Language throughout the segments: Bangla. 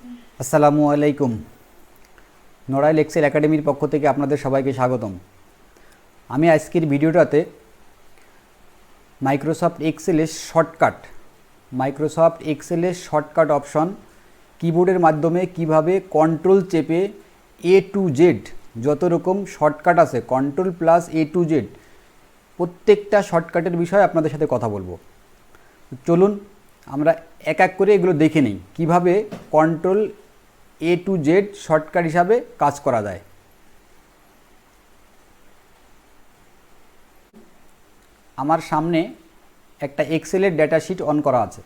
আসসালামু আলাইকুম। নড়াইল এক্সেল একাডেমির পক্ষ থেকে আপনাদের সবাইকে স্বাগতম। আমি আজকের ভিডিওটাতে মাইক্রোসফট এক্সেলের শর্টকাট অপশন কিবোর্ডের মাধ্যমে কিভাবে কন্ট্রোল চেপে A to Z যত রকম শর্টকাট আছে, control plus A to Z প্রত্যেকটা শর্টকাটের বিষয়ে আপনাদের সাথে কথা বলবো। চলুন আমরা এক এক করে এগুলো দেখে নিই কিভাবে control A to Z shortcut হিসাবে কাজ করা যায়। আমার সামনে একটা এক্সেলের ডেটা শিট অন করা আছে।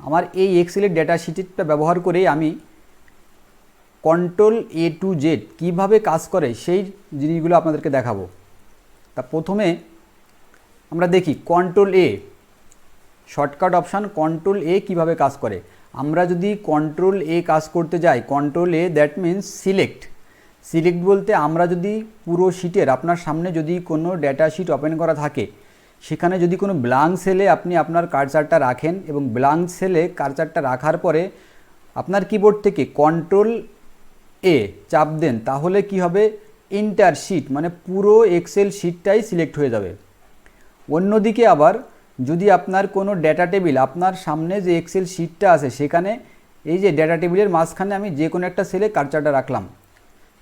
আমার এই এক্সেলের ডেটা শিটটা ব্যবহার করেই আমি কন্ট্রোল A to Z কীভাবে কাজ করে সেই জিনিসগুলো আপনাদেরকে দেখাবো। তা প্রথমে আমরা দেখি control A shortcut option control A কীভাবে কাজ করে। আমরা যদি কন্ট্রোল A কাজ করতে যাই, control A that means select বলতে আমরা যদি পুরো শিটের আপনার সামনে যদি কোনো ডেটা শিট ওপেন করা থাকে, সেখানে যদি কোনো ব্ল্যাঙ্ক সেলে আপনি আপনার কার্সারটা রাখেন এবং ব্ল্যাঙ্ক সেলে কার্সারটা রাখার পরে আপনার কিবোর্ড থেকে কন্ট্রোল A চাপ দেন, তাহলে কি হবে, এন্টার শিট মানে পুরো এক্সেল শিটটাই সিলেক্ট হয়ে যাবে। অন্যদিকে আবার যদি আপনার কোনো ডেটা টেবিল আপনার সামনে যে এক্সেল শিটটা আছে সেখানে এই যে ডেটা টেবিলের মাঝখানে আমি যে কোনো একটা সেলে কার্সারটা রাখলাম,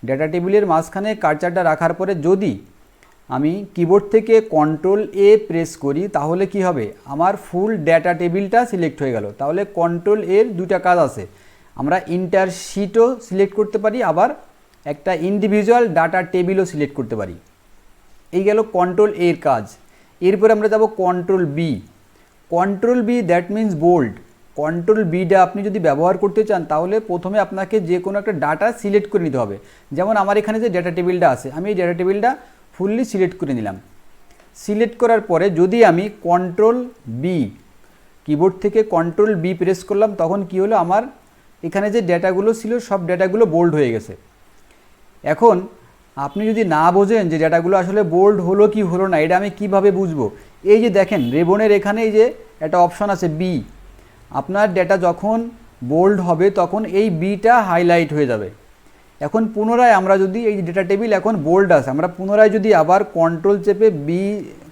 ডেটা টেবিলের মাঝখানে কার্সারটা রাখার পরে যদি আমি কিবোর্ড থেকে কন্ট্রোল A প্রেস করি, তাহলে কি হবে, আমার ফুল ডেটা টেবিলটা সিলেক্ট হয়ে গেল। তাহলে কন্ট্রোল এর দুটা কাজ আছে, আমরা ইন্টার শিটও সিলেক্ট করতে পারি, আবার একটা ইন্ডিভিজুয়াল ডাটা টেবিলও সিলেক্ট করতে পারি। এই গেল কন্ট্রোল এর কাজ। এরপরে আমরা যাব control B that means bold. Control বিটা আপনি যদি ব্যবহার করতে চান তাহলে প্রথমে আপনাকে যে কোনো একটা ডাটা সিলেক্ট করে নিতে হবে। যেমন আমার এখানে যে ডেটা টেবিলটা আছে, আমি এই ডেটা টেবিলটা ফুললি সিলেক্ট করে নিলাম। সিলেক্ট করার পরে যদি আমি কন্ট্রোল বি কিবোর্ড থেকে কন্ট্রোল বি প্রেস করলাম, তখন কি হলো, আমার এখানে যে ডেটাগুলো ছিল সব ডেটাগুলো বোল্ড হয়ে গেছে। এখন আপনি যদি না বোঝেন যে ডেটাগুলো আসলে বোল্ড হলো কি হলো না, এটা আমি কিভাবে বুঝবো, এই যে দেখেন রেবনের এখানে এই যে একটা অপশন আছে বি, আপনার ডেটা যখন বোল্ড হবে তখন এই বিটা হাইলাইট হয়ে যাবে। এখন পুনরায় আমরা যদি এই ডেটা টেবিল এখন বোল্ড আছে, আমরা পুনরায় যদি আবার কন্ট্রোল চেপে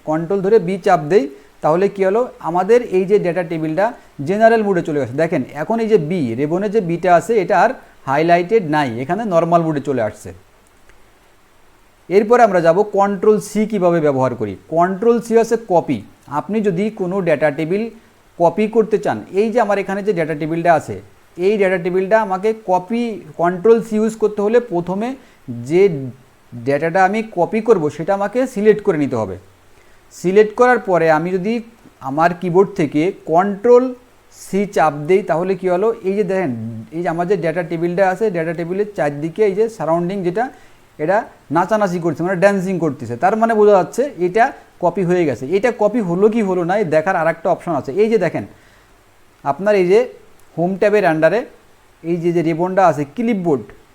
কন্ট্রোল ধরে বি চাপ দেই, তাহলে কি হলো, আমাদের এই যে ডেটা টেবিলটা জেনারেল মোডে চলে গেছে। দেখেন এখন এই যে বি রেবনের যে বিটা আছে এটা আর হাইলাইটেড নাই, এখানে নর্মাল মোডে চলে আসছে। এরপরে আমরা যাব কন্ট্রোল সি কীভাবে ব্যবহার করি। কন্ট্রোল সি হচ্ছে কপি। আপনি যদি কোনো ডেটা টেবিল কপি করতে চান, এই যে আমার এখানে যে ডেটা টেবিলটা আছে, এই ডেটা টেবিলটা আমাকে কন্ট্রোল সি ইউজ করতে হলে প্রথমে যে ডেটাটা আমি কপি করব সেটা আমাকে সিলেক্ট করে নিতে হবে। সিলেক্ট করার পরে আমি যদি আমার কিবোর্ড থেকে কন্ট্রোল সি চাপ দেই, তাহলে কি হলো, এই যে দেখেন এই যে আমার যে ডেটা টেবিলটা আছে, ডেটা টেবিলের চারদিকে এই যে সারাউন্ডিং যেটা এটা নাচানাচি করছে মানে ড্যান্সিং করতেছে, তার মানে বোঝা যাচ্ছে এটা কপি হয়ে গেছে। এটা কপি হলো কি হলো না এই দেখার আর একটা অপশন আছে। এই যে দেখেন আপনার এই যে হোম ট্যাবের আন্ডারে এই যে রিবনটা আছে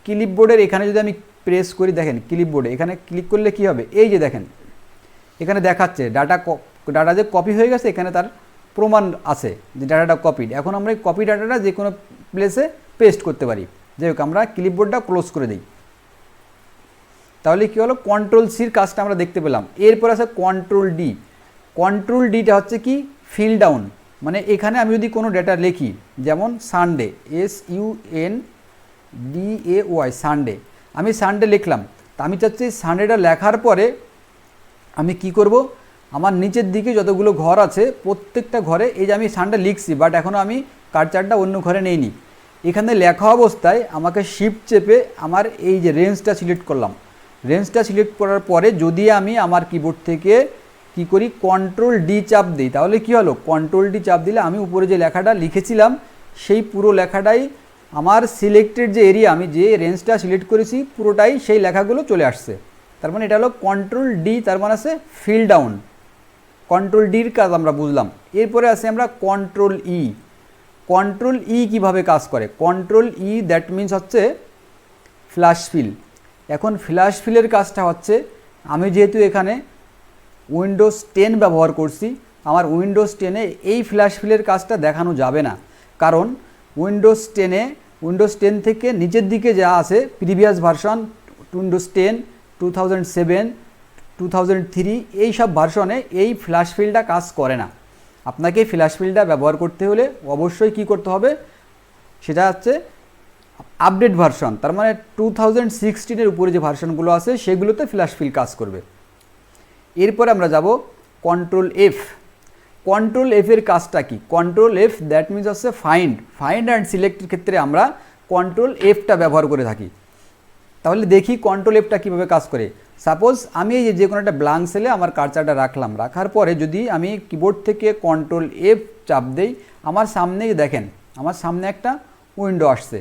ক্লিপবোর্ডের এখানে যদি আমি প্রেস করি, দেখেন ক্লিপবোর্ডে এখানে ক্লিক করলে কি হবে, এই যে দেখেন এখানে দেখাচ্ছে ডাটা যে কপি হয়ে গেছে, এখানে তার প্রমাণ আছে যে ডাটাটা কপিড। এখন আমরা এই কপি ডাটাটা যে কোনো প্লেসে পেস্ট করতে পারি। যাই হোক, আমরা ক্লিপবোর্ডটা ক্লোজ করে দিই, তাহলে কি হলো, কন্ট্রোল সির কাজটা আমরা দেখতে পেলাম। এরপর আছে কন্ট্রোল ডিটা হচ্ছে কি, ফিল ডাউন, মানে এখানে আমি যদি কোনো ডেটা লিখি, যেমন সানডে SUNDAY সানডে, আমি সানডে লিখলাম, তা আমি চাচ্ছি সানডেটা লেখার পরে আমি কি করব, আমার নিচের দিকে যতগুলো ঘর আছে প্রত্যেকটা ঘরে এই যে আমি সানডে লিখছি, বাট এখনও আমি কার্সারটা অন্য ঘরে নেইনি। এখানে লেখা অবস্থায় আমাকে শিফট চেপে আমার এই যে রেঞ্জটা সিলেক্ট করলাম, রেঞ্জটা সিলেক্ট করার পরে যদি আমি আমার কিবোর্ড থেকে কি করি, কন্ট্রোল ডি চাপ দিই, তাহলে কি হলো, কন্ট্রোল ডি চাপ দিলে আমি উপরে যে লেখাটা লিখেছিলাম সেই পুরো লেখাটাই আমার সিলেক্টেড যে এরিয়া, আমি যে রেঞ্জটা সিলেক্ট করেছি পুরোটাই সেই লেখাগুলো চলে আসছে। তার মানে এটা হলো কন্ট্রোল ডি, তার মানে আছে ফিল ডাউন। কন্ট্রোল ডির কাজ আমরা বুঝলাম। এরপরে আছে আমরা কন্ট্রোল ই কীভাবে কাজ করে। কন্ট্রোল ই দ্যাট মিন্স হচ্ছে ফ্ল্যাশ ফিল। এখন ফ্ল্যাশ ফিলের কাজটা হচ্ছে, আমি যেহেতু এখানে উইন্ডোজ 10 ব্যবহার করছি, আমার উইন্ডোজ 10-এ এই ফ্ল্যাশ ফিলের কাজটা দেখানো যাবে না, কারণ উইন্ডোজ 10-এ উইন্ডোজ 10 থেকে নিচের দিকে যা আছে প্রিভিয়াস ভার্সন, উইন্ডোজ 10, 2007, 2003 এই সব ভার্সনে এই ফ্ল্যাশ ফিলটা কাজ করে না। আপনাকে ফ্ল্যাশ ফিলটা ব্যবহার করতে হলে অবশ্যই কি করতে হবে, সেটা হচ্ছে আপডেট ভার্সন, তার মানে 2016 উপরে যে ভার্সনগুলো আছে সেগুলোতে ফ্ল্যাশ ফিল কাজ করবে। এরপরে আমরা যাব কন্ট্রোল এফ। কন্ট্রোল এফের কাজটা কি? কন্ট্রোল এফ দ্যাট মিনস হচ্ছে ফাইন্ড অ্যান্ড সিলেক্টের ক্ষেত্রে আমরা কন্ট্রোল এফটা ব্যবহার করে থাকি। তাহলে দেখি কন্ট্রোল এফটা কীভাবে কাজ করে। সাপোজ আমি এই যে কোনো একটা ব্ল্যাঙ্ক সেলে আমার কার্সারটা রাখলাম, রাখার পরে যদি আমি কিবোর্ড থেকে কন্ট্রোল এফ চাপ দেই, আমার সামনেই দেখেন আমার সামনে একটা উইন্ডো আসছে।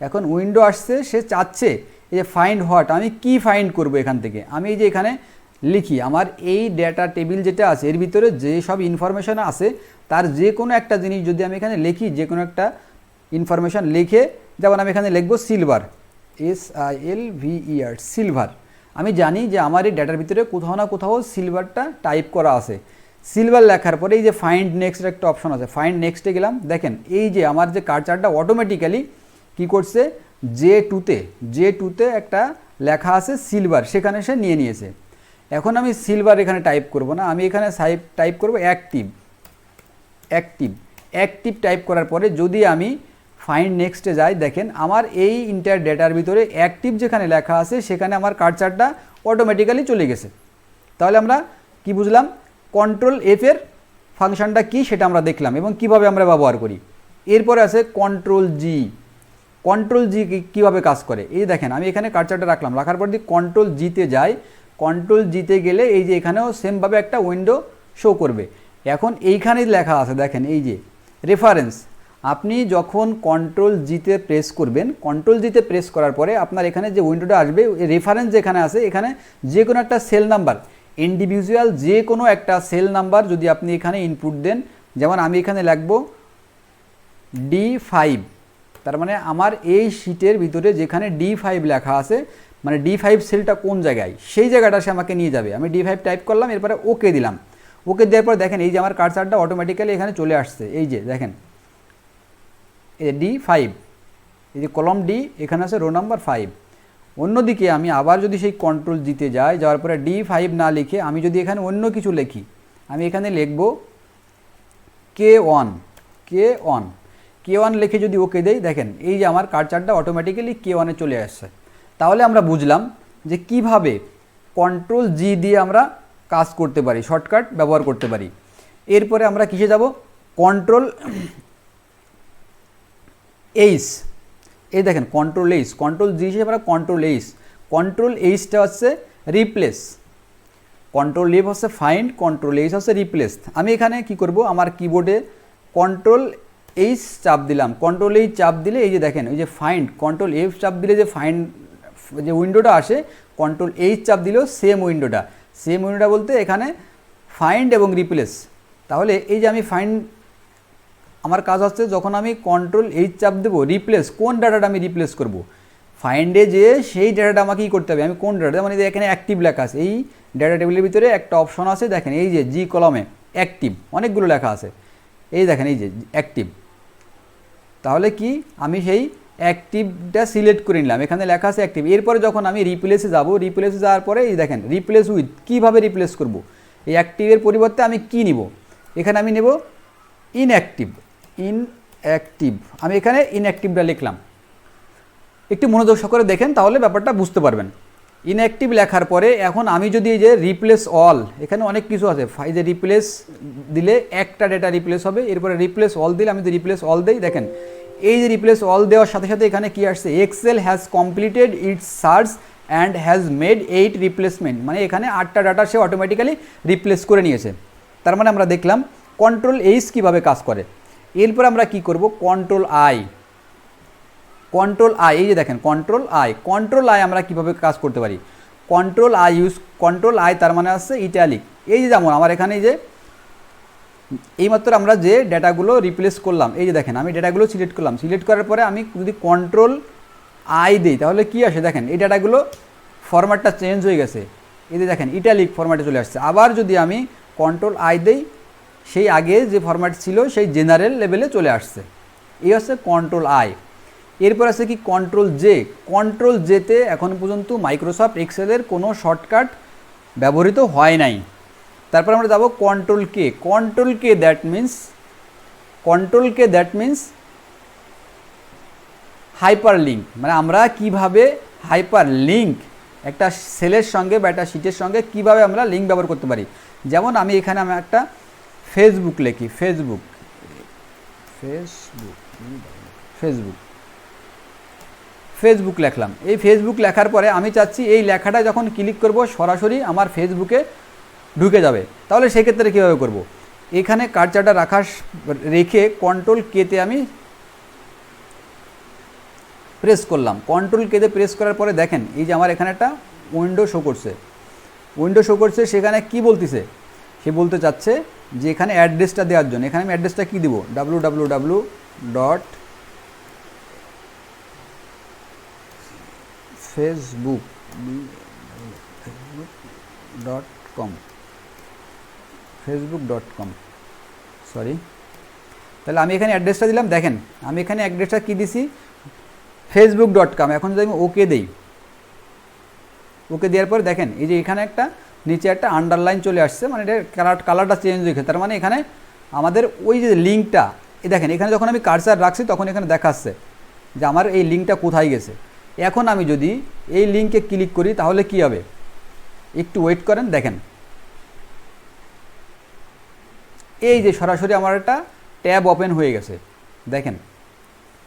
এখন উইন্ডো আসছে, সে চাচ্ছে এই যে ফাইন্ড হোয়াট, আমি কি ফাইন্ড করব এখান থেকে। আমি এই যে এখানে লিখি আমার এই ডেটা টেবিল যেটা আছে এর ভিতরে যে সব ইনফরমেশান আছে তার যে কোনো একটা জিনিস যদি আমি এখানে লিখি, যে কোনো একটা ইনফরমেশান লিখে, যেমন আমি এখানে লিখবো সিলভার, SILVER, সিলভার। আমি জানি যে আমার এই ডেটার ভিতরে কোথাও না কোথাও সিলভারটা টাইপ করা আছে। সিলভার লেখার পরে এই যে ফাইন্ড নেক্সট একটা অপশন আছে, ফাইন্ড নেক্সটে গেলাম, দেখেন এই যে আমার যে কার্সারটা অটোমেটিক্যালি কি করছে, J2তে একটা লেখা আছে সিলভার, সেখানে সে নিয়ে নিয়েছে। এখন আমি সিলভার এখানে টাইপ করব না, আমি এখানে টাইপ করব অ্যাক্টিভ টাইপ করার পরে যদি আমি ফাইন্ড নেক্সটে যাই, দেখেন আমার এই ইন্টার ডেটার ভিতরে অ্যাক্টিভ যেখানে লেখা আছে সেখানে আমার কার্সারটা অটোমেটিক্যালি চলে গেছে। তাহলে আমরা কি বুঝলাম, কন্ট্রোল এফের ফাংশনটা কি সেটা আমরা দেখলাম এবং কিভাবে আমরা ব্যবহার করি। এরপরে আছে কন্ট্রোল জি। কন্ট্রোল জি কীভাবে কাজ করে, এই দেখেন আমি এখানে কার্সারটা রাখলাম, রাখার পর যদি কন্ট্রোল জিতে যাই, কন্ট্রোল জিতে গেলে এই যে এখানেও সেমভাবে একটা উইন্ডো শো করবে। এখন এইখানেই লেখা আছে দেখেন এই যে রেফারেন্স। আপনি যখন কন্ট্রোল জিতে প্রেস করবেন, কন্ট্রোল জিতে প্রেস করার পরে আপনার এখানে যে উইন্ডোটা আসবে, রেফারেন্স যেখানে আছে এখানে যে কোনো একটা সেল নাম্বার, ইন্ডিভিজুয়াল যে কোনো একটা সেল নাম্বার যদি আপনি এখানে ইনপুট দেন, যেমন আমি এখানে লিখব D5, তার মানে আমার এই শিটের ভিতরে যেখানে D5 লেখা আছে, মানে D5 সেলটা কোন জায়গায় সেই জায়গাটা সে আমাকে নিয়ে যাবে। আমি D5 টাইপ করলাম, এরপরে ওকে দিলাম। ওকে দেওয়ার পর দেখেন এই যে আমার কার্সারটা অটোমেটিক্যালি এখানে চলে আসছে। এই যে দেখেন এই D5, এই যে কলম D, এখানে আছে রো নাম্বার 5। অন্যদিকে আমি আবার যদি সেই কন্ট্রোল জিতে যাই, যাওয়ার পরে D5 না লিখে আমি যদি এখানে অন্য কিছু লিখি, আমি এখানে লিখব K1 লিখে যদি ওকে দেই, দেখেন এই যে আমার কার্সারটা অটোমেটিক্যালি K1-এ চলে আসছে। তাহলে আমরা বুঝলাম যে কিভাবে কন্ট্রোল জি দিয়ে আমরা কাজ করতে পারি, শর্টকাট ব্যবহার করতে পারি। এরপরে আমরা কিসে যাব, কন্ট্রোল এইচ। এই দেখেন কন্ট্রোল এইচ, কন্ট্রোল জি হিসেবে আমরা কন্ট্রোল এইচটা হচ্ছে রিপ্লেস, কন্ট্রোল এফ হচ্ছে ফাইন্ড, কন্ট্রোল এইচ হচ্ছে রিপ্লেস। আমি এখানে কি করব, আমার কিবোর্ডে কন্ট্রোল এইচ চাপ দিলাম, কন্ট্রোল এইচ চাপ দিলে এই যে দেখেন ওই যে ফাইন্ড, কন্ট্রোল এফ চাপ দিলে যে ফাইন্ড যে উইন্ডোটা আসে, কন্ট্রোল এইচ চাপ দিলেও সেম উইন্ডোটা বলতে এখানে ফাইন্ড এবং রিপ্লেস। তাহলে এই যে আমি ফাইন্ড, আমার কাজ হচ্ছে যখন আমি কন্ট্রোল এইচ চাপ দেবো, রিপ্লেস কোন ডাটাটা আমি রিপ্লেস করব, ফাইন্ডে যে সেই ডাটাটা আমাকে কী করতে হবে, আমি কোন ডাটা, মানে এখানে অ্যাক্টিভ লেখা আছে, এই ডাটা টেবিলের ভিতরে একটা অপশন আছে দেখেন এই যে জি কলমে অ্যাক্টিভ, অনেকগুলো লেখা আছে, এই দেখেন এই যে অ্যাক্টিভ। তাহলে কি আমি সেই অ্যাক্টিভটা সিলেক্ট করে নিলাম, এখানে লেখা আছে অ্যাক্টিভ। এরপরে যখন আমি রিপ্লেসে যাব, রিপ্লেসে যাওয়ার পরে এই দেখেন রিপ্লেস উইথ, কীভাবে রিপ্লেস করব, এই অ্যাক্টিভের পরিবর্তে আমি কি নিব, এখানে আমি নেব ইনঅ্যাক্টিভ। আমি এখানে ইনঅ্যাক্টিভটা লিখলাম, একটু মনোযোগ সহকারে দেখেন তাহলে ব্যাপারটা বুঝতে পারবেন। ইনঅ্যাক্টিভ লেখার পরে এখন আমি যদি এই যে রিপ্লেস অল, এখানে অনেক কিছু আছে, এই যে রিপ্লেস দিলে একটা ডেটা রিপ্লেস হবে, এরপরে রিপ্লেস অল দিলে আমি যদি রিপ্লেস অল দিই, দেখেন এই যে রিপ্লেস অল দেওয়ার সাথে সাথে এখানে কি আসছে, Excel has completed its search and has made 8 replacement, মানে এখানে 8টা ডাটা সে অটোমেটিক্যালি রিপ্লেস করে নিয়েছে। তার মানে আমরা দেখলাম কন্ট্রোল এইচ কীভাবে কাজ করে। এরপর আমরা কি করব, কন্ট্রোল আই, এই যে দেখেন কন্ট্রোল আই আমরা কিভাবে কাজ করতে পারি, কন্ট্রোল আই তার মানে আছে ইটালিক। এই যে যেমন আমার এখানে যে এইমাত্র আমরা যে ডেটাগুলো রিপ্লেস করলাম, এই যে দেখেন আমি ডেটাগুলো সিলেক্ট করলাম, সিলেক্ট করার পরে আমি যদি কন্ট্রোল আই দিই তাহলে কি আসে, দেখেন এই ডেটাগুলো ফরম্যাটটা চেঞ্জ হয়ে গেছে, এই যে দেখেন ইটালিক ফরম্যাটে চলে আসছে। আবার যদি আমি কন্ট্রোল আই দিই, সেই আগে যে ফরম্যাট ছিল সেই জেনারেল লেভেলে চলে আসছে। এই হচ্ছে কন্ট্রোল আই। এরপর আছে কি কন্ট্রোল জে। কন্ট্রোল জেতে এখন পর্যন্ত মাইক্রোসফট এক্সেলের কোনো শর্টকাট ব্যবহৃত হয় নাই। তারপর আমরা যাব control K. Control K that means hyper link, মানে আমরা কিভাবে হাইপার লিঙ্ক একটা সেলের সঙ্গে বা একটা শিটের সঙ্গে কিভাবে আমরা লিঙ্ক ব্যবহার করতে পারি। যেমন আমি এখানে একটা ফেসবুক লিখি, ফেসবুক লেখলাম। এই ফেসবুক লেখার পরে আমি চাচ্ছি এই লেখাটা যখন ক্লিক করব সরাসরি আমার ফেসবুকে ঢুকে যাবে। তাহলে সেক্ষেত্রে কীভাবে করব, এখানে কার্সারটা রেখে কন্ট্রোল কেতে আমি প্রেস করলাম। কন্ট্রোল কেতে প্রেস করার পরে দেখেন এই যে আমার এখানে একটা উইন্ডো শো করছে। সেখানে কি বলতেছে, সে বলতে চাচ্ছে যে এখানে অ্যাড্রেসটা দেওয়ার জন্য। এখানে আমি অ্যাড্রেসটা কী দিব, www.facebook.com সরি। তাহলে আমি এখানে অ্যাড্রেসটা দিলাম। দেখেন আমি এখানে অ্যাড্রেসটা কী দিছি, facebook.com। এখন যদি আমি ওকে দেই, ওকে দেওয়ার পর দেখেন এই যে এখানে একটা নিচে একটা আন্ডারলাইন চলে আসছে, মানে এটা কালারটা চেঞ্জ হয়ে গেছে। তার মানে এখানে আমাদের ওই যে লিঙ্কটা, এই দেখেন এখানে যখন আমি কার্সার রাখছি তখন এখানে দেখাচ্ছে যে আমার এই লিঙ্কটা কোথায় গেছে। এখন আমি যদি এই লিঙ্কে ক্লিক করি তাহলে কি হবে, একটু ওয়েট করেন। দেখেন এই যে সরাসরি আমার একটা ট্যাব ওপেন হয়ে গেছে। দেখেন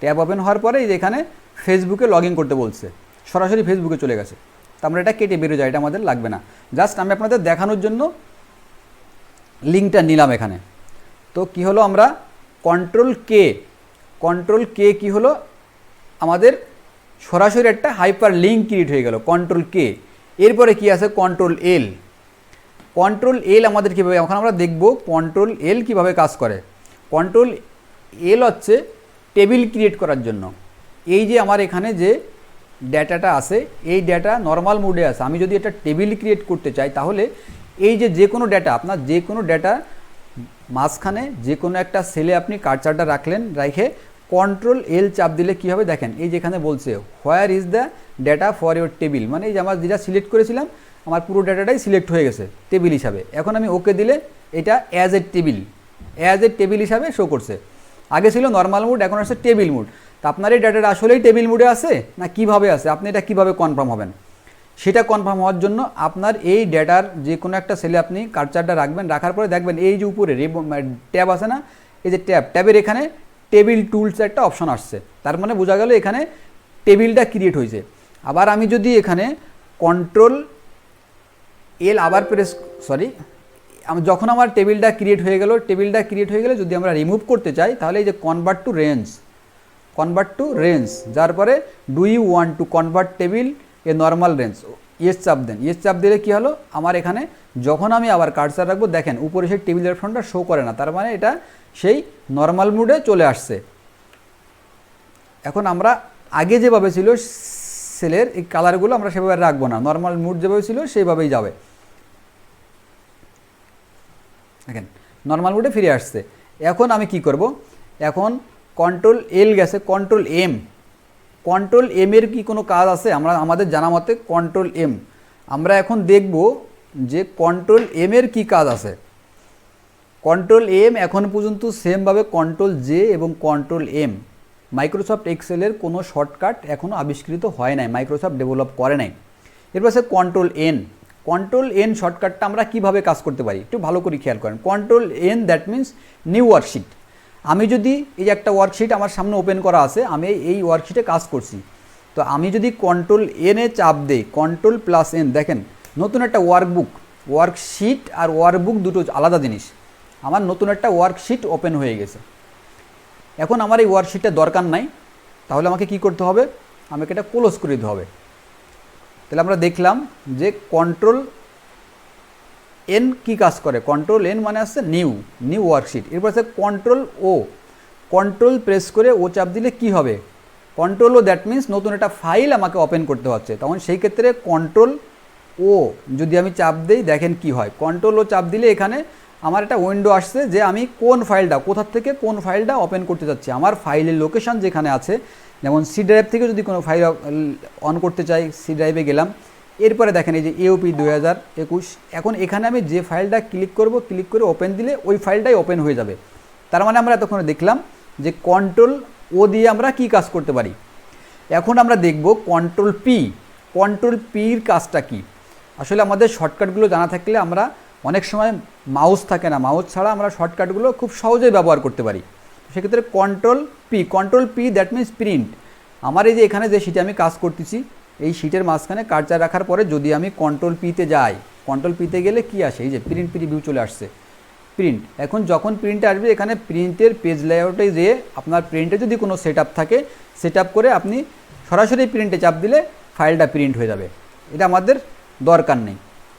ট্যাব ওপেন হওয়ার পরে এই যে এখানে ফেসবুকে লগ ইন করতে বলছে, সরাসরি ফেসবুকে চলে গেছে। তো আমরা এটা কেটে বেরো যায়, এটা আমাদের লাগবে না। জাস্ট আমি আপনাদের দেখানোর জন্য লিঙ্কটা নিলাম এখানে। তো কি হলো, আমরা কন্ট্রোল কে কি হলো, আমাদের সরাসরি একটা হাইপার লিঙ্ক ক্রিয়েট হয়ে গেল, কন্ট্রোল কে। এরপরে কি আছে, কন্ট্রোল এল আমাদের কীভাবে, এখন আমরা দেখব কন্ট্রোল এল কীভাবে কাজ করে। কন্ট্রোল এল হচ্ছে টেবিল ক্রিয়েট করার জন্য। এই যে আমার এখানে যে ডেটাটা আছে, এই ডেটা নর্মাল মোডে আছে। আমি যদি এটা টেবিল ক্রিয়েট করতে চাই তাহলে এই যে কোনো ডেটা, আপনার যে কোনো ডেটা মাঝখানে যে কোনো একটা সেলে আপনি কার্সারটা রেখে কন্ট্রোল এল চাপ দিলে কি হবে, দেখেন এই যেখানে বলছে where is the data for your table, মানে এই যে আমার যেটা সিলেক্ট করেছিলাম আমার পুরো ডেটাটাই সিলেক্ট হয়ে গেছে টেবিল হিসাবে। এখন আমি ওকে দিলে এটা অ্যাজ এ টেবিল হিসাবে শো করছে। আগে ছিল নর্মাল মোড, এখন আসছে টেবিল মোড। তা আপনার এই ডাটাটা আসলেই টেবিল মোডে আছে না কিভাবে আছে, আপনি এটা কিভাবে কনফার্ম হবেন, সেটা কনফার্ম হওয়ার জন্য আপনার এই ডেটার যে কোনো একটা সেলে আপনি কার্সারটা রাখবেন। রাখার পরে দেখবেন এই যে উপরে ট্যাব আছে না, এই যে ট্যাবের এখানে টেবিল টুলস একটা অপশন আসছে। তার মানে বোঝা গেল এখানে টেবিলটা ক্রিয়েট হয়েছে। আবার আমি যদি এখানে কন্ট্রোল এল আবার যখন আমার টেবিলটা ক্রিয়েট হয়ে গেলে যদি আমরা রিমুভ করতে চাই তাহলে এই যে কনভার্ট টু রেঞ্জ, যার পরে do you want to convert table a normal range, yes চাপ দিলে কি হলো, আমার এখানে যখন আমি আবার কার্সার রাখবো দেখেন উপরে সেই টেবিলের ফ্রন্টটা শো করে না, তার মানে এটা সেই নর্মাল মোডে চলে আসছে। এখন আমরা আগে যেভাবে ছিল সেলের এই কালারগুলো আমরা সেভাবে রাখবো না, নর্মাল মোড যেভাবে ছিল সেইভাবেই যাবে। দেখেন নর্মাল মোডে ফিরে আসছে। এখন আমি কি করব, এখন কন্ট্রোল এল গেছে, কন্ট্রোল এম এর কি কোনো কাজ আছে, আমাদের জানা মতে কন্ট্রোল এম। আমরা এখন দেখব যে কন্ট্রোল এম এর কি কাজ আছে। কন্ট্রোল এম এখন পর্যন্ত সেমভাবে কন্ট্রোল জে এবং কন্ট্রোল এম মাইক্রোসফট এক্সেলের কোনো শর্টকাট এখনও আবিষ্কৃত হয় নাই, মাইক্রোসফট ডেভেলপ করে নাই। এরপর আছে কন্ট্রোল এন শর্টকাটটা আমরা কিভাবে কাজ করতে পারি একটু ভালো করে খেয়াল করেন। Control N that means new worksheet. আমি যদি এই যে একটা ওয়ার্কশিট আমার সামনে ওপেন করা আছে, আমি এই ওয়ার্কশিটে কাজ করছি, তো আমি যদি কন্ট্রোল এনে চাপ দেই, কন্ট্রোল প্লাস এন, দেখেন নতুন একটা ওয়ার্কশিট আর ওয়ার্কবুক দুটো আলাদা জিনিস। আমার নতুন একটা ওয়ার্কশিট ওপেন হয়ে গেছে। এখন আমার এই ওয়ার্কশিটটা দরকার নাই, তাহলে আমাকে কি করতে হবে, আমাকে এটা ক্লোজ করে দিতে হবে। তাহলে আমরা দেখলাম যে কন্ট্রোল এন কি কাজ করে, কন্ট্রোল এন মানে আসছে নিউ ওয়ার্কশিট। এরপর আছে কন্ট্রোল প্রেস করে ও চাপ দিলে কি হবে, কন্ট্রোল ও দ্যাট মিন্স নতুন একটা ফাইল আমাকে ওপেন করতে হচ্ছে, তখন সেই ক্ষেত্রে কন্ট্রোল ও যদি আমি চাপ দিই দেখেন কি হয়, কন্ট্রোল ও চাপ দিলে এখানে আমার একটা উইন্ডো আসছে যে আমি কোন ফাইলটা কোথা থেকে কোন ফাইলটা ওপেন করতে যাচ্ছি। আমার ফাইলের লোকেশান যেখানে আছে যেমন সি ড্রাইভ থেকে যদি কোনো ফাইল অন করতে চাই, সি ড্রাইভে গেলাম, এরপরে দেখেন এই যে এওপি 2021, এখন এখানে আমি যে ফাইলটা ক্লিক করে ওপেন দিলে ওই ফাইলটাই ওপেন হয়ে যাবে। তার মানে আমরা এতক্ষণে দেখলাম যে কন্ট্রোল ও দিয়ে আমরা কি কাজ করতে পারি। এখন আমরা দেখব কন্ট্রোল পির কাজটা কি। আসলে আমাদের শর্টকাটগুলো জানা থাকলে আমরা অনেক সময় মাউস থাকে না, মাউস ছাড়া আমরা শর্টকাটগুলো খুব সহজেই ব্যবহার করতে পারি। সেক্ষেত্রে control P that means print. আমার এই যে এখানে যে শিটে আমি কাজ করতেছি, এই শিটের মাঝখানে কার্সার রাখার পরে যদি আমি কন্ট্রোল পিতে যাই, কন্ট্রোল পিতে গেলে কি আসে, এই যে প্রিন্ট প্রিভিউ চলে আসছে, প্রিন্ট। এখন যখন প্রিন্টে আসবে এখানে প্রিন্টের পেজ লেআউটে যেয়ে আপনার প্রিন্টে যদি কোনো সেটআপ থাকে, সেটআপ করে আপনি সরাসরি প্রিন্টে চাপ দিলে ফাইলটা প্রিন্ট হয়ে যাবে। এটা আমাদের দরকার নেই।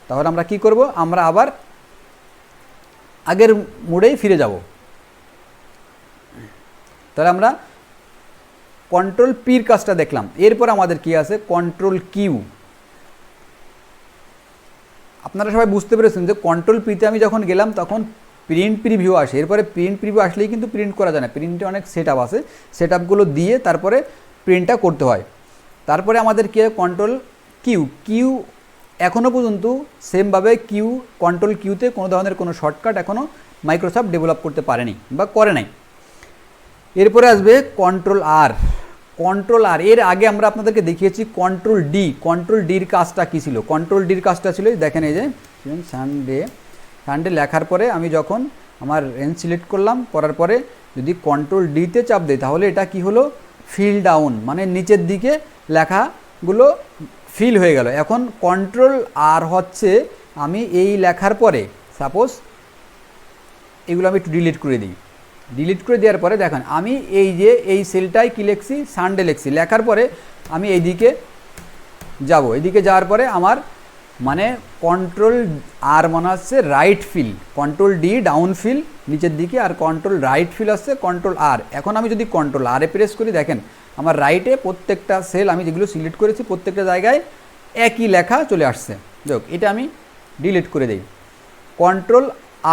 তাহলে আমরা কি করব, আমরা আবার আগের মোডেই ফিরে যাব। তাহলে আমরা কন্ট্রোল পির কাজটা দেখলাম। এরপর আমাদের কি আছে, কন্ট্রোল কিউ। আপনারা সবাই বুঝতে পেরেছেন যে কন্ট্রোল পিতে আমি যখন গেলাম তখন প্রিন্ট প্রিভিউ আসে। এরপরে প্রিন্ট প্রিভিউ আসলেই কিন্তু প্রিন্ট করা যায় না, প্রিন্টে অনেক সেটআপ আছে, সেটআপগুলো দিয়ে তারপরে প্রিন্টটা করতে হয়। তারপরে আমাদের কি কন্ট্রোল কিউ এখনও পর্যন্ত সেমভাবে কন্ট্রোল কিউতে কোনো ধরনের কোনো শর্টকাট এখনও মাইক্রোসফট ডেভেলপ করতে পারেনি বা করে নাই। এরপরে আসবে কন্ট্রোল আর। এর আগে আমরা আপনাদেরকে দেখিয়েছি কন্ট্রোল ডির কাজটা কী ছিল। কন্ট্রোল ডির কাজটা ছিল দেখেন এই যে সানডে লেখার পরে আমি যখন আমার রেঞ্জ সিলেক্ট করলাম, করার পরে যদি কন্ট্রোল ডিতে চাপ দিই তাহলে এটা কি হলো, ফিল ডাউন, মানে নিচের দিকে লেখাগুলো ফিল হয়ে গেল। এখন কন্ট্রোল আর হচ্ছে আমি এই লেখার পরে সাপোজ এগুলো আমি একটু ডিলিট করে দিই। ডিলিট করে দেওয়ার পরে দেখেন আমি এই যে এই সেলটাই কি লিখছি, সানডে লিখছি, লেখার পরে আমি এইদিকে যাব, এদিকে যাওয়ার পরে আমার মানে কন্ট্রোল আর মনে হচ্ছে right fill, control D down fill নিচের দিকে, আর কন্ট্রোল রাইট ফিল আসছে কন্ট্রোল আর। এখন আমি যদি কন্ট্রোল আরে প্রেস করি দেখেন আমার রাইটে প্রত্যেকটা সেল আমি যেগুলো সিলেক্ট করেছি প্রত্যেকটা জায়গায় একই লেখা চলে আসছে। যাক, এটা আমি ডিলিট করে দিই। কন্ট্রোল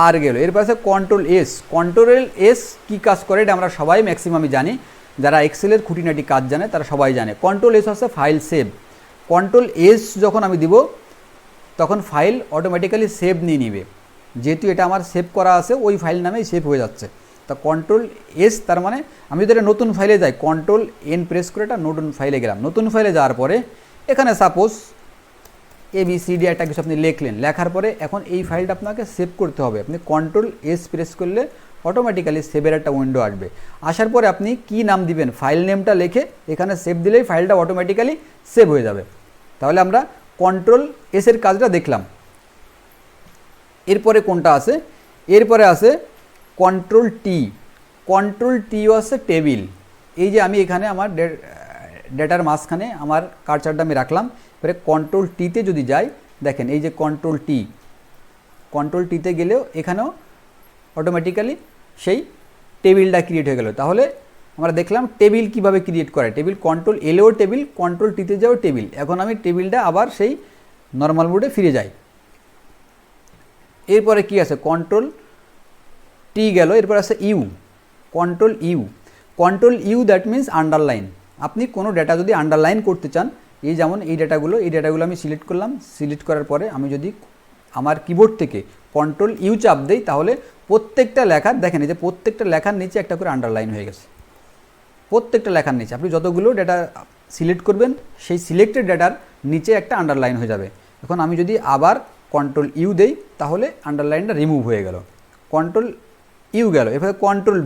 আর গেল। এরপর আছে কন্ট্রোল এস কী কাজ করে এটা আমরা সবাই ম্যাক্সিমামই জানি, যারা এক্সেলের খুঁটিনাটি কাজ জানে তারা সবাই জানে। কন্ট্রোল এস হচ্ছে ফাইল সেভ। কন্ট্রোল এস যখন আমি দিব তখন ফাইল অটোমেটিক্যালি সেভ নিয়ে নিবে, যেহেতু এটা আমার সেভ করা আছে ওই ফাইল নামেই সেভ হয়ে যাচ্ছে। তা কন্ট্রোল এস তার মানে আমি যদি নতুন ফাইলে যাই কন্ট্রোল এন প্রেস করে এটা নতুন ফাইলে গেলাম। নতুন ফাইলে যাওয়ার পরে এখানে সাপোজ ABCD একটা কিছু আপনি লিখলেন, লেখার পরে এখন এই ফাইলটা আপনাকে সেভ করতে হবে। আপনি কন্ট্রোল এস প্রেস করলে অটোমেটিক্যালি সেভের একটা উইন্ডো আসবে। আসার পরে আপনি কি নাম দিবেন, ফাইল নেমটা লিখে এখানে সেভ দিলেই ফাইলটা অটোমেটিক্যালি সেভ হয়ে যাবে। তাহলে আমরা কন্ট্রোল এসের কাজটা দেখলাম। এরপরে কোনটা আছে, এরপরে আছে কন্ট্রোল টি আছে টেবিল। এই যে আমি এখানে আমার ডেটার মাঝখানে আমার কার্সারটা আমি রাখলাম, এবারে কন্ট্রোল টিতে যদি যাই দেখেন এই যে কন্ট্রোল টিতে গেলেও এখানেও অটোমেটিক্যালি সেই টেবিলটা ক্রিয়েট হয়ে গেল। তাহলে আমরা দেখলাম টেবিল কিভাবে ক্রিয়েট করে, টেবিল কন্ট্রোল এলেও টেবিল, কন্ট্রোল টিতে যাও টেবিল। এখন আমি টেবিলটা আবার সেই নর্মাল মোডে ফিরে যাই। এরপরে কি আছে, কন্ট্রোল টি গেল, এরপর আছে control U that means underline. আপনি কোনো ডেটা যদি আন্ডারলাইন করতে চান, এই যেমন এই ডেটাগুলো আমি সিলেক্ট করলাম, সিলেক্ট করার পরে আমি যদি আমার কিবোর্ড থেকে কন্ট্রোল ইউ চাপ দেই তাহলে প্রত্যেকটা লেখার দেখেন এই যে প্রত্যেকটা লেখার নিচে একটা করে আন্ডারলাইন হয়ে গেছে। প্রত্যেকটা লেখার নিচে আপনি যতগুলো ডেটা সিলেক্ট করবেন সেই সিলেক্টেড ডেটার নিচে একটা আন্ডারলাইন হয়ে যাবে। এখন আমি যদি আবার কন্ট্রোল ইউ দেই তাহলে আন্ডারলাইনটা রিমুভ হয়ে গেল, কন্ট্রোল ইউ গেল। এভাবে control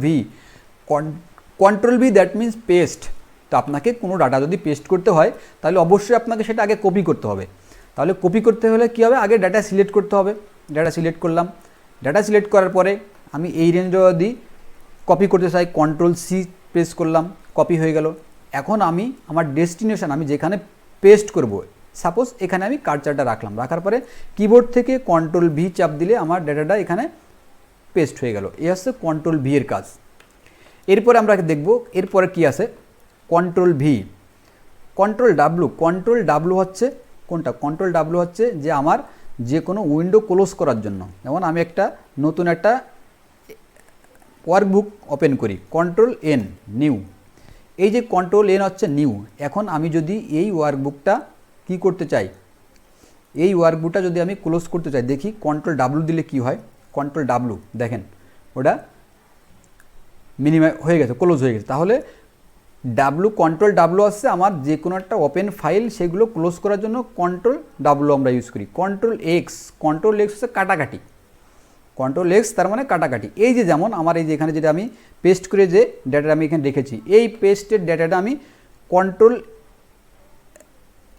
V that means paste. তো আপনাকে কোনো ডাটা যদি পেস্ট করতে হয় তাহলে অবশ্যই আপনাকে সেটা আগে কপি করতে হবে। তাহলে কপি করতে হলে কী হবে, আগে ডাটা সিলেক্ট করতে হবে। ডাটা সিলেক্ট করলাম, ডাটা সিলেক্ট করার পরে আমি এই রেঞ্জে যদি কপি করতে চাই কন্ট্রোল সি প্রেস করলাম, কপি হয়ে গেল। এখন আমি আমার ডেস্টিনেশন আমি যেখানে পেস্ট করব, সাপোজ এখানে আমি কার্সারটা রাখলাম, রাখার পরে কিবোর্ড থেকে কন্ট্রোল ভি চাপ দিলে আমার ডাটাটা এখানে পেস্ট হয়ে গেল। এই হচ্ছে কন্ট্রোল ভি এর কাজ। এরপরে আমরা দেখব এরপরে কি আছে, কন্ট্রোল ভি। কন্ট্রোল ডাব্লু হচ্ছে কোনটা, কন্ট্রোল ডাব্লু হচ্ছে যে আমার যে কোনো উইন্ডো ক্লোজ করার জন্য। যেমন আমি নতুন একটা ওয়ার্কবুক ওপেন করি, কন্ট্রোল এন নিউ। এই যে কন্ট্রোল এন হচ্ছে নিউ। এখন আমি যদি এই ওয়ার্কবুকটা কি করতে চাই, এই ওয়ার্কবুকটা যদি আমি ক্লোজ করতে চাই, দেখি কন্ট্রোল ডাব্লু দিলে কি হয়। কন্ট্রোল ডাব্লু, দেখেন ওটা মিনিমাই হয়ে গেছে, ক্লোজ হয়ে গেছে। তাহলে কন্ট্রোল ডাব্লু আসছে আমার যে কোনো একটা ওপেন ফাইল সেগুলো ক্লোজ করার জন্য কন্ট্রোল ডাব্লু আমরা ইউজ করি। কন্ট্রোল এক্স হচ্ছে কাটাকাটি, কন্ট্রোল এক্স তার মানে কাটাকাটি। এই যে যেমন আমার এই যে এখানে যেটা আমি পেস্ট করে যে ডেটাটা আমি এখানে রেখেছি, এই পেস্টের ডেটাটা আমি কন্ট্রোল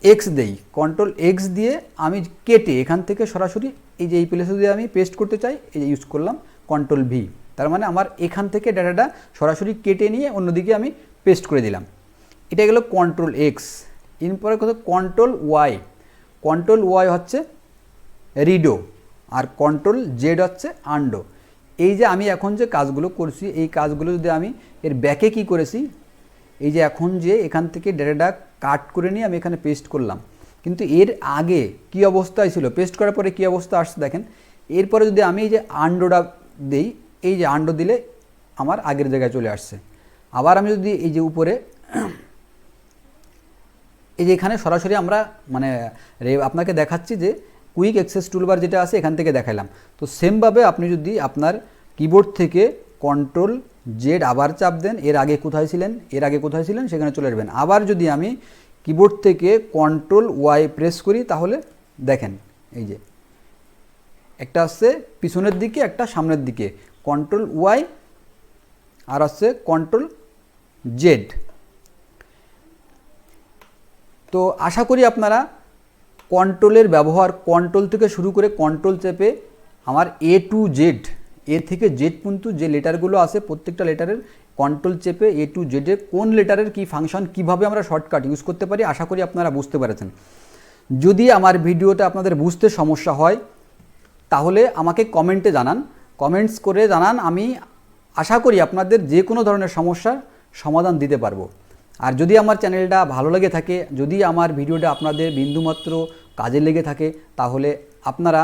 এক্স দেই, কন্ট্রোল এক্স দিয়ে আমি কেটে এখান থেকে সরাসরি এই যে এই প্লেসে যদি আমি পেস্ট করতে চাই, এই যে ইউজ করলাম কন্ট্রোল ভি, তার মানে আমার এখান থেকে ডাটাটা সরাসরি কেটে নিয়ে অন্যদিকে আমি পেস্ট করে দিলাম। এটা গেল কন্ট্রোল এক্স। এরপরে কথা কন্ট্রোল ওয়াই। কন্ট্রোল ওয়াই হচ্ছে রিডো আর কন্ট্রোল জেড হচ্ছে আন্ডো। এই যে আমি এখন যে কাজগুলো করছি, এই কাজগুলো যদি আমি এর ব্যাকে কি করেছি, এই যে এখন যে এখান থেকে ডেটাটা কাট করে নিয়ে আমি এখানে পেস্ট করলাম, কিন্তু এর আগে কি অবস্থায় ছিল, পেস্ট করার পরে কি অবস্থা আসছে দেখেন। এরপরে যদি আমি এই যে আন্ডোটা দেই, এই যে আন্ডো দিলে আমার আগের জায়গায় চলে আসছে। আবার আমি যদি এই যে উপরে এই যে এখানে সরাসরি আমরা মানে আপনাকে দেখাচ্ছি যে কুইক অ্যাক্সেস টুলবার যেটা আছে এখান থেকে দেখালাম। তো সেমভাবে আপনি যদি আপনার কিবোর্ড থেকে কন্ট্রোল জেড আবার চাপ দেন, এর আগে কোথায় ছিলেন সেখানে চলে আসবেন। আবার যদি আমি কিবোর্ড থেকে কন্ট্রোল ওয়াই প্রেস করি, তাহলে দেখেন এই যে একটা আসছে পিছনের দিকে, একটা সামনের দিকে, কন্ট্রোল ওয়াই আর আসছে কন্ট্রোল জেড। তো আশা করি আপনারা কন্ট্রোলের ব্যবহার, কন্ট্রোল থেকে শুরু করে কন্ট্রোল চেপে আমার এ টু জেড, এ থেকে জেড পর্যন্ত যে লেটারগুলো আছে প্রত্যেকটা লেটারের কন্ট্রোল চেপে এ টু জেডে কোন লেটারের কি ফাংশন, কিভাবে আমরা শর্টকাট ইউজ করতে পারি, আশা করি আপনারা বুঝতে পেরেছেন। যদি আমার ভিডিওটা আপনাদের বুঝতে সমস্যা হয় তাহলে আমাকে কমেন্টে জানান, কমেন্টস করে জানান। আমি আশা করি আপনাদের যে কোনো ধরনের সমস্যার সমাধান দিতে পারবো। আর যদি আমার চ্যানেলটা ভালো লেগে থাকে, যদি আমার ভিডিওটা আপনাদের বিন্দুমাত্র কাজে লেগে থাকে, তাহলে আপনারা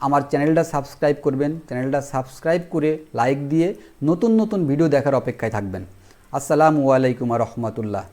আমার চ্যানেলটা সাবস্ক্রাইব করবেন। চ্যানেলটা সাবস্ক্রাইব করে লাইক দিয়ে নতুন নতুন ভিডিও দেখার অপেক্ষায় থাকবেন। আসসালামু আলাইকুম ওয়া রাহমাতুল্লাহ।